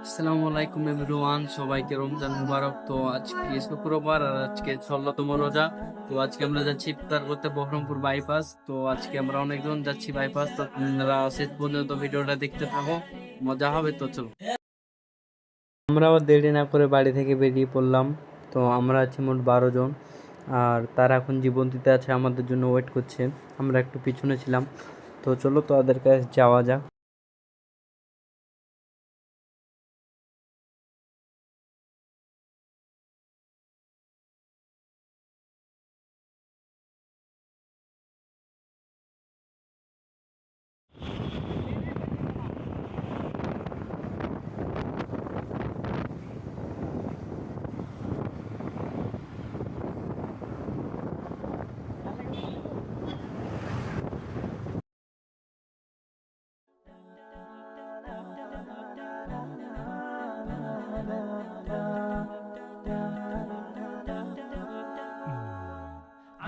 আসসালামু আলাইকুম এভরিওয়ান, সবাইকে রমজান মুবারক। তো আজকে শুক্রবার আর আজকে 16তম রোজা। তো আজকে আমরা যাচ্ছি ইফতার করতে বহরমপুর বাইপাস। তো আজকে আমরা অনেকজন যাচ্ছি বাইপাস। তো আপনারা শেষ পর্যন্ত ভিডিওটা দেখতে থাকো, মজা হবে। তো চলো, আমরা আবার দেরি না করে বাড়ি থেকে বেরিয়ে পড়লাম। তো আমরা আছি মোট 12 জন, আর তারা এখন জীবন্তীতে আছে, আমাদের জন্য ওয়েট করছে। আমরা একটু পিছনে ছিলাম। তো চলো তাদের কাছে যাওয়া যাক।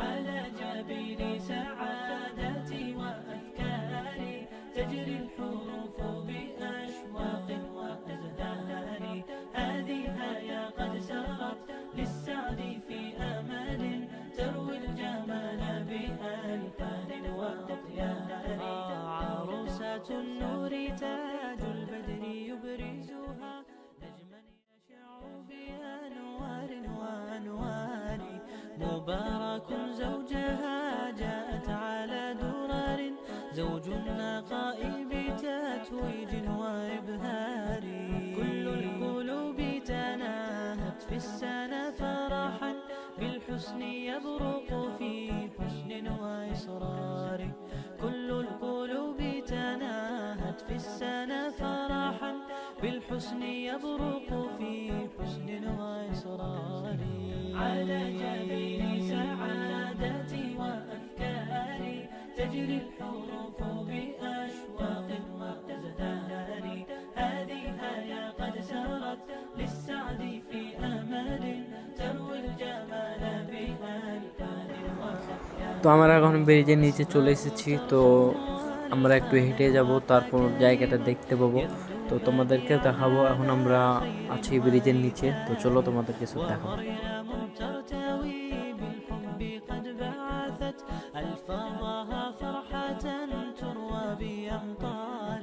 على جبين سعادتي وأفكاري تجري الحروف بأشواق وأزهار. هذه يا قد سرت للسعد في أمل تروي الجمال بألفان وأطيار. عروسة النور تاج البدر يبرزها نجما يشع بأنوار وأنوار. مبارك زوجها جاءت على درر زوج النقاء بتتويج وإبهار. كل القلوب تناهت في السنة فرحا بالحسن يبرق في حسن وإصرار. كل القلوب تناهت في السنة فرحا بالحسن يبرق في حسن وإصرار. على جبين سعادتي وأفكاري تجري الحروف بأشواق وأزهار. هذه يا قد سرت للسعد في أمل تروي الجمال بألفان وأحيان. তো আমরা এখন ব্রিজের নিচে চলে এসেছি। তো আমরা একটু হেঁটে যাব, তারপর জায়গাটা দেখতে পাবো। তো তোমাদেরকে দেখাবো। এখন আমরা আছি ব্রিজের নিচে। তো চলো তোমাদেরকে সব দেখাবো। ومريم ترتوي بالحب قد بعثت ألفاظها فرحة تروى بأمطار.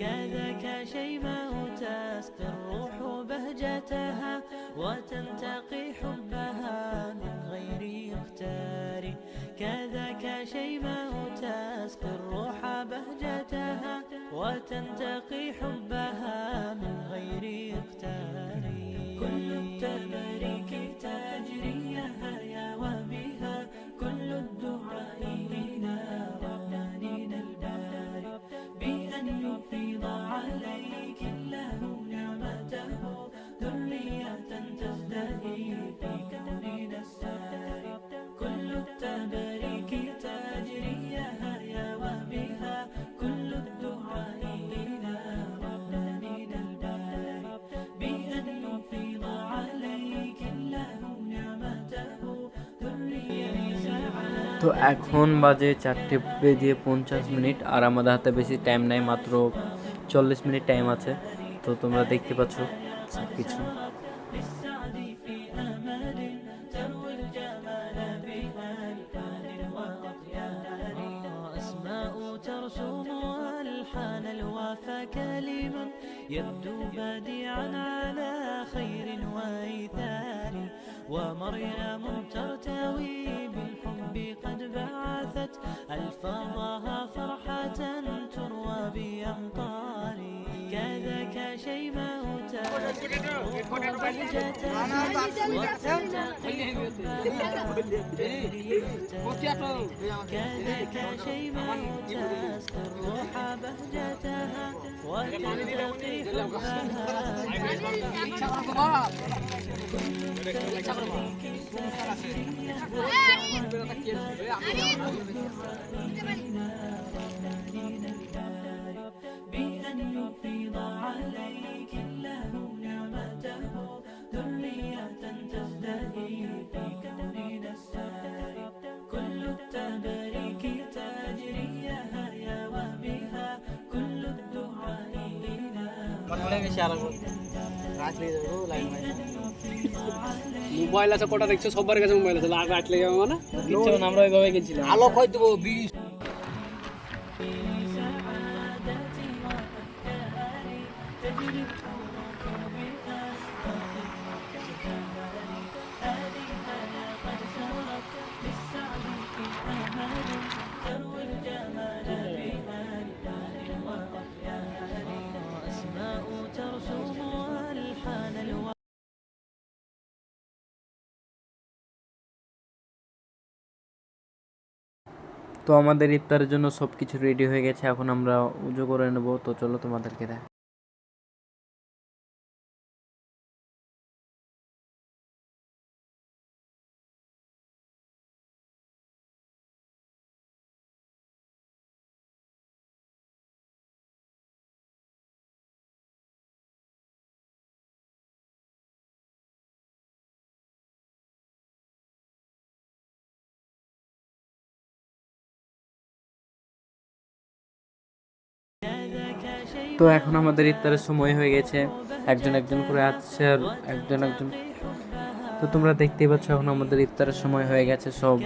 كذاك شيماء تسقي الروح بهجتها وتنتقي حبها من غير اختار. كذاك شيماء تسقي الروح بهجتها وتنتقي حبها من غير اختار. كل التباريك تجري يا وبها كل الدعاء إلى رحمن الباري بأن يفيض عليك الله نعمته ذرية تزدهي في كوننا الساري. كل التباريك تجري يا وبها كل الدعاء إلى رحمن الباري بأن يفيض عليك الله نعمته ذرية سعادة. তো এখন বাজে 4:50, আর আমাদের হাতে বেশি টাইম নাই, মাত্র 40 মিনিট টাইম আছে। তো তোমরা দেখতে পাচ্ছ সব কিছু। للسعد في أمل تروي الجمال بألفان وأطيار. أسماء ترسم ألحان الوفا كلما يبدو بديعا على خير وإيثار. ومريم ترتوي بالحب قد بعثت ألفاظها فرحة تروى بأمطار. كذاك شيماء تسقي الروح بهجتها وتنتقي حبها كذاك شيماء تسقي الروح بهجتها وتنتقي حبها. بأن يفيض عليك الله نعمته ذرية تزدهي في كوننا الساري. كل التباريك تجري يا وبها كل الدعاء إلى মোবাইল আছে কটা দেখছো, সবার কাছে মোবাইল আছে, লাইট লেগে যাবে মানে কিচ্ছু না, আমরা ওইভাবে গেছিলাম। আলো কই দেবো 20 أسماء ترسم ألحان তো আমাদের ইফতারের জন্য সব কিছু রেডি হয়ে গেছে, এখন আমরা উজু করে নেব। তো চলো তোমাদেরকে দেখ। তো এখন আমাদের ইফতারের সময় হয়ে গেছে, একজন একজন করে আসছে আর একজন একজন। তো তোমরা দেখতেই পাচ্ছ এখন আমাদের ইফতারের সময় হয়ে গেছে, সব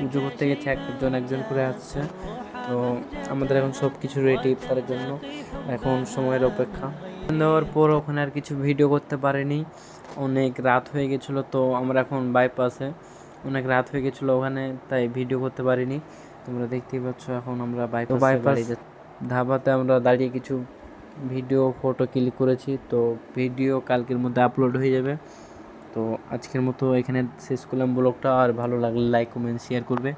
উজু করতে গেছে, একজন একজন করে আসছে। তো আমাদের এখন সব কিছু রেডি ইফতারের জন্য, এখন সময়ের অপেক্ষা। দেওয়ার পর ওখানে আর কিছু ভিডিও করতে পারিনি, অনেক রাত হয়ে গেছিলো। তো আমরা এখন বাইপাসে, অনেক রাত হয়ে গেছিলো ওখানে, তাই ভিডিও করতে পারিনি। তোমরা দেখতেই পাচ্ছ এখন আমরা বাইপাস ধাবাতে আমরা দাঁড়িয়ে কিছু ভিডিও ফটো ক্লিক করেছি। তো ভিডিও কালকের মধ্যে আপলোড হয়ে যাবে। তো আজকের মতো এখানে শেষ করলাম ব্লগটা, আর ভালো লাগলে লাইক কমেন্ট শেয়ার করবে।